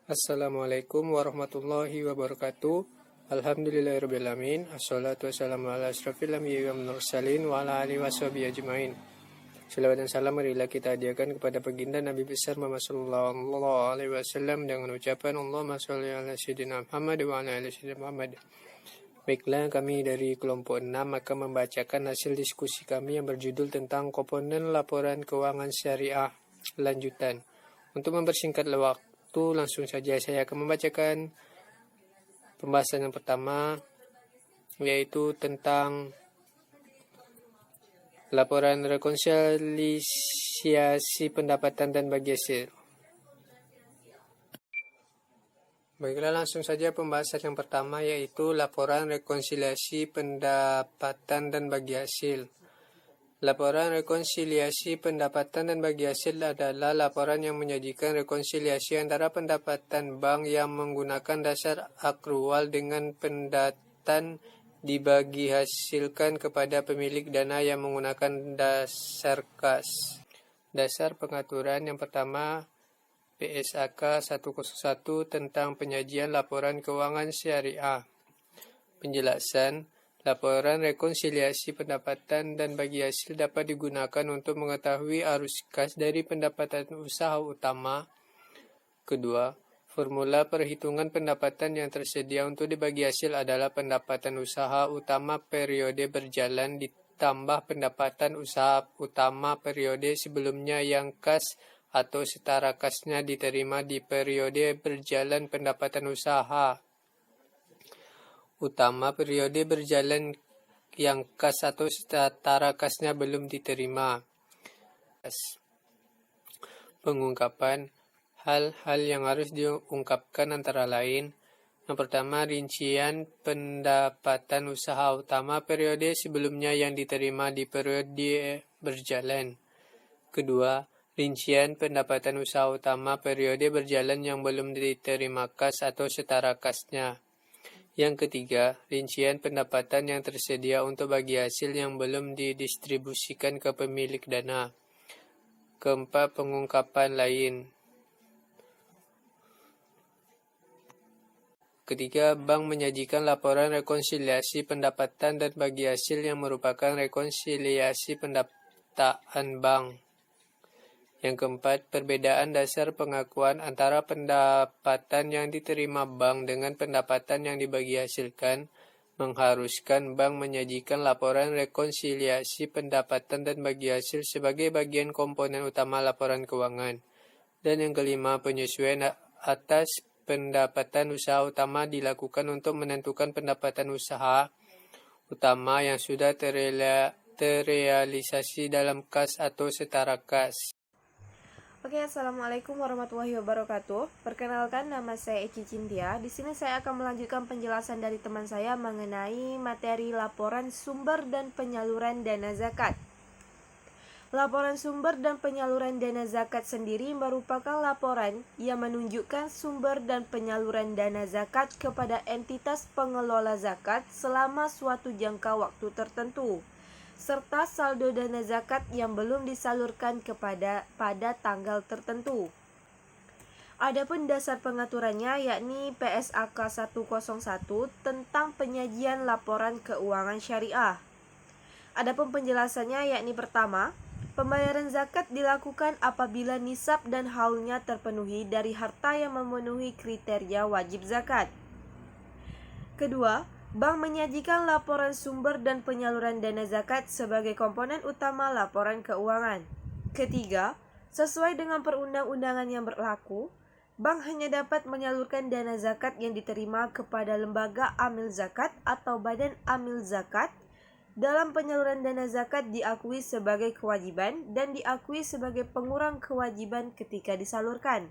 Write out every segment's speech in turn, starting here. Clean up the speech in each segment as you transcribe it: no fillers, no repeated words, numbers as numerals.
Assalamualaikum warahmatullahi wabarakatuh. Alhamdulillahirrabbilalamin. Assalatu wassalamu ala asrafil anbiya'i wal mursalin wa ala alihi washabihi ajmain. Selawat dan salam marilah kita hadiahkan kepada baginda Nabi besar Muhammad sallallahu alaihi wasallam dengan ucapan Allahumma shalli ala sayyidina Muhammad wa ala ali sayyidina Muhammad. Baiklah, kami dari kelompok 6 akan membacakan hasil diskusi kami yang berjudul tentang komponen laporan keuangan syariah lanjutan. Untuk mempersingkat waktu, langsung saja saya akan membacakan pembahasan yang pertama, yaitu tentang laporan rekonsiliasi pendapatan dan bagi hasil. Baiklah, langsung saja pembahasan yang pertama, yaitu laporan rekonsiliasi pendapatan dan bagi hasil. Laporan rekonsiliasi pendapatan dan bagi hasil adalah laporan yang menyajikan rekonsiliasi antara pendapatan bank yang menggunakan dasar akrual dengan pendapatan dibagi hasilkan kepada pemilik dana yang menggunakan dasar kas. Dasar pengaturan yang pertama, PSAK 101 tentang penyajian laporan keuangan syariah. Penjelasan, laporan rekonsiliasi pendapatan dan bagi hasil dapat digunakan untuk mengetahui arus kas dari pendapatan usaha utama. Kedua, formula perhitungan pendapatan yang tersedia untuk dibagi hasil adalah pendapatan usaha utama periode berjalan ditambah pendapatan usaha utama periode sebelumnya yang kas atau setara kasnya diterima di periode berjalan pendapatan usaha utama periode berjalan yang kas atau setara kasnya belum diterima. Pengungkapan hal-hal yang harus diungkapkan antara lain: yang pertama, rincian pendapatan usaha utama periode sebelumnya yang diterima di periode berjalan. Kedua, rincian pendapatan usaha utama periode berjalan yang belum diterima kas atau setara kasnya. Yang ketiga, rincian pendapatan yang tersedia untuk bagi hasil yang belum didistribusikan ke pemilik dana. Keempat, pengungkapan lain. Ketiga, bank menyajikan laporan rekonsiliasi pendapatan dan bagi hasil yang merupakan rekonsiliasi pendataan bank. Yang keempat, perbedaan dasar pengakuan antara pendapatan yang diterima bank dengan pendapatan yang dibagi hasilkan mengharuskan bank menyajikan laporan rekonsiliasi pendapatan dan bagi hasil sebagai bagian komponen utama laporan keuangan. Dan yang kelima, penyesuaian atas pendapatan usaha utama dilakukan untuk menentukan pendapatan usaha utama yang sudah terrealisasi dalam kas atau setara kas. Oke, assalamualaikum warahmatullahi wabarakatuh. Perkenalkan, nama saya Eci Cintia. Di sini saya akan melanjutkan penjelasan dari teman saya mengenai materi laporan sumber dan penyaluran dana zakat. Laporan sumber dan penyaluran dana zakat sendiri merupakan laporan yang menunjukkan sumber dan penyaluran dana zakat kepada entitas pengelola zakat selama suatu jangka waktu tertentu, serta saldo dana zakat yang belum disalurkan pada tanggal tertentu. Adapun dasar pengaturannya yakni PSAK 101 tentang penyajian laporan keuangan syariah. Adapun penjelasannya yakni pertama, pembayaran zakat dilakukan apabila nisab dan haulnya terpenuhi dari harta yang memenuhi kriteria wajib zakat. Kedua, bank menyajikan laporan sumber dan penyaluran dana zakat sebagai komponen utama laporan keuangan. Ketiga, sesuai dengan perundang-undangan yang berlaku, bank hanya dapat menyalurkan dana zakat yang diterima kepada lembaga amil zakat atau badan amil zakat. Dalam penyaluran dana zakat diakui sebagai kewajiban dan diakui sebagai pengurang kewajiban ketika disalurkan.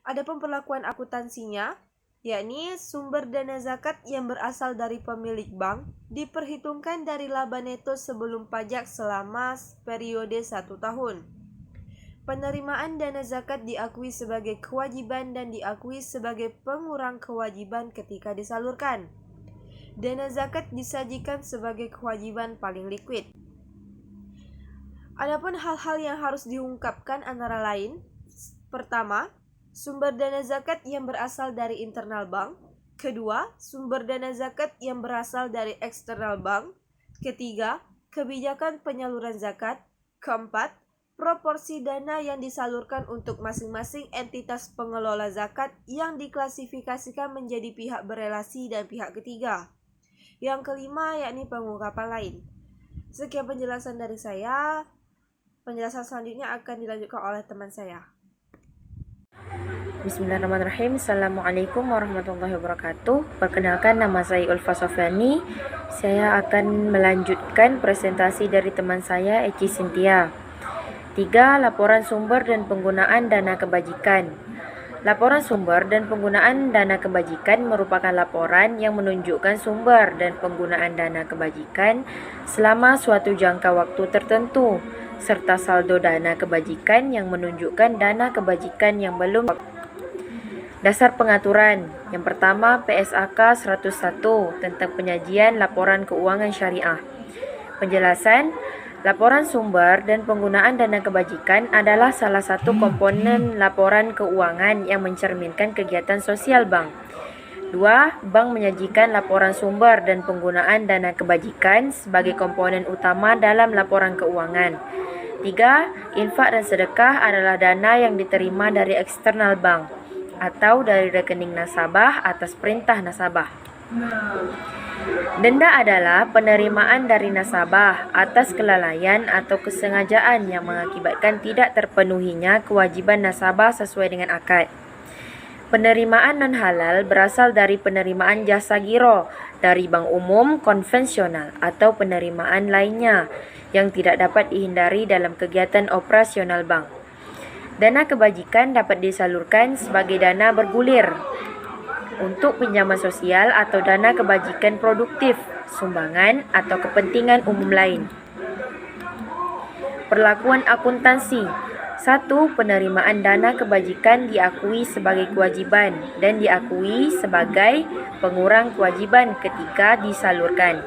Adapun perlakuan akuntansinya, yakni sumber dana zakat yang berasal dari pemilik bank diperhitungkan dari laba neto sebelum pajak selama periode 1 tahun. Penerimaan dana zakat diakui sebagai kewajiban dan diakui sebagai pengurang kewajiban ketika disalurkan. Dana zakat disajikan sebagai kewajiban paling liquid. Adapun hal-hal yang harus diungkapkan antara lain: pertama, sumber dana zakat yang berasal dari internal bank. Kedua, sumber dana zakat yang berasal dari eksternal bank. Ketiga, kebijakan penyaluran zakat. Keempat, proporsi dana yang disalurkan untuk masing-masing entitas pengelola zakat yang diklasifikasikan menjadi pihak berelasi dan pihak ketiga. Yang kelima, yakni pengungkapan lain. Sekian penjelasan dari saya. Penjelasan selanjutnya akan dilanjutkan oleh teman saya. Bismillahirrahmanirrahim. Assalamualaikum warahmatullahi wabarakatuh. Perkenalkan, nama saya Ulfa Sofyani. Saya akan melanjutkan presentasi dari teman saya Eci Cynthia. 3. Laporan sumber dan penggunaan dana kebajikan. Laporan sumber dan penggunaan dana kebajikan merupakan laporan yang menunjukkan sumber dan penggunaan dana kebajikan selama suatu jangka waktu tertentu, serta saldo dana kebajikan yang menunjukkan dana kebajikan yang belum. Dasar pengaturan. Yang pertama, PSAK 101 tentang penyajian laporan keuangan syariah. Penjelasan, laporan sumber dan penggunaan dana kebajikan adalah salah satu komponen laporan keuangan yang mencerminkan kegiatan sosial bank. 2. Bank menyajikan laporan sumber dan penggunaan dana kebajikan sebagai komponen utama dalam laporan keuangan. 3. Infak dan sedekah adalah dana yang diterima dari eksternal bank atau dari rekening nasabah atas perintah nasabah. Denda adalah penerimaan dari nasabah atas kelalaian atau kesengajaan yang mengakibatkan tidak terpenuhinya kewajiban nasabah sesuai dengan akad. Penerimaan non-halal berasal dari penerimaan jasa giro dari bank umum konvensional atau penerimaan lainnya yang tidak dapat dihindari dalam kegiatan operasional bank. Dana kebajikan dapat disalurkan sebagai dana bergulir untuk pinjaman sosial atau dana kebajikan produktif, sumbangan atau kepentingan umum lain. Perlakuan akuntansi. 1. Penerimaan dana kebajikan diakui sebagai kewajiban dan diakui sebagai pengurang kewajiban ketika disalurkan.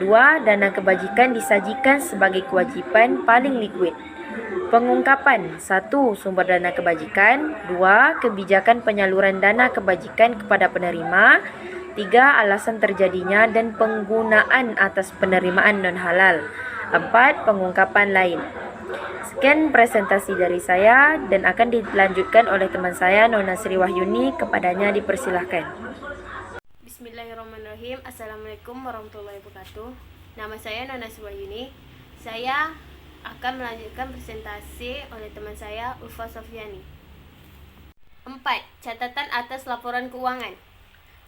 2. Dana kebajikan disajikan sebagai kewajiban paling liquid. Pengungkapan. 1. Sumber dana kebajikan. 2. Kebijakan penyaluran dana kebajikan kepada penerima. 3. Alasan terjadinya dan penggunaan atas penerimaan non-halal. 4. Pengungkapan lain. Sekian presentasi dari saya dan akan dilanjutkan oleh teman saya Nona Sri Wahyuni. Kepadanya dipersilahkan. Bismillahirrahmanirrahim. Assalamualaikum warahmatullahi wabarakatuh. Nama saya Nona Sri Wahyuni. Saya akan melanjutkan presentasi oleh teman saya Ulfa Sofyani. 4. Catatan atas laporan keuangan.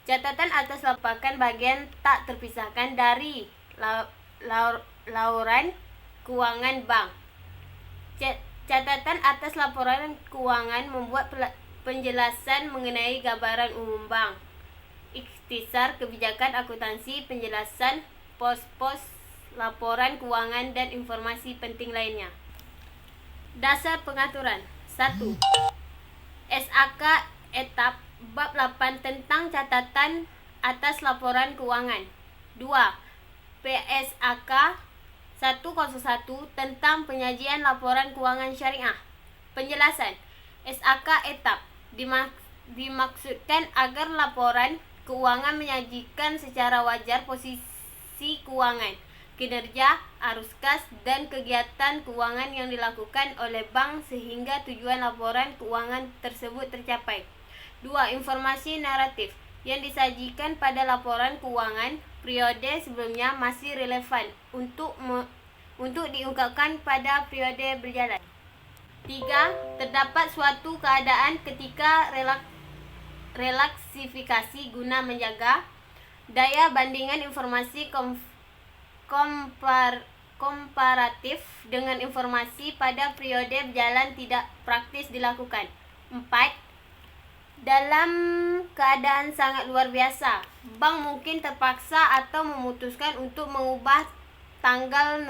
Catatan atas merupakan bagian tak terpisahkan dari laporan keuangan bank. Catatan atas laporan keuangan membuat penjelasan mengenai gambaran umum bank, ikhtisar kebijakan akuntansi, penjelasan pos-pos laporan keuangan dan informasi penting lainnya. Dasar pengaturan. 1. SAK etap bab 8 tentang catatan atas laporan keuangan. 2. PSAK 101 tentang penyajian laporan keuangan syariah. Penjelasan. SAK etap dimaksudkan agar laporan keuangan menyajikan secara wajar posisi keuangan, kinerja, arus kas, dan kegiatan keuangan yang dilakukan oleh bank sehingga tujuan laporan keuangan tersebut tercapai. 2. Informasi naratif yang disajikan pada laporan keuangan periode sebelumnya masih relevan untuk diungkapkan pada periode berjalan. 3. Terdapat suatu keadaan ketika relaksifikasi guna menjaga daya bandingan informasi komparatif dengan informasi pada periode berjalan tidak praktis dilakukan. 4. Dalam keadaan sangat luar biasa, bank mungkin terpaksa atau memutuskan untuk mengubah tanggal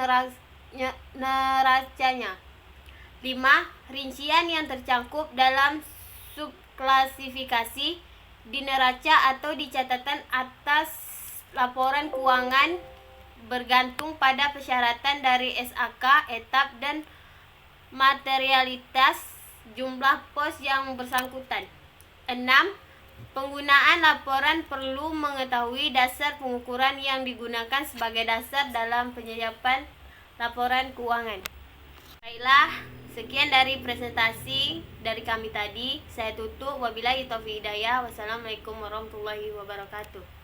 neracanya. 5. Rincian yang tercakup dalam subklasifikasi di neraca atau di catatan atas laporan keuangan bergantung pada persyaratan dari SAK, etap, dan materialitas jumlah pos yang bersangkutan. 6. Penggunaan laporan perlu mengetahui dasar pengukuran yang digunakan sebagai dasar dalam penyelesaian laporan keuangan. Baiklah, sekian dari presentasi dari kami tadi. Saya tutup. Wabillahi taufiq hidayah. Wassalamualaikum warahmatullahi wabarakatuh.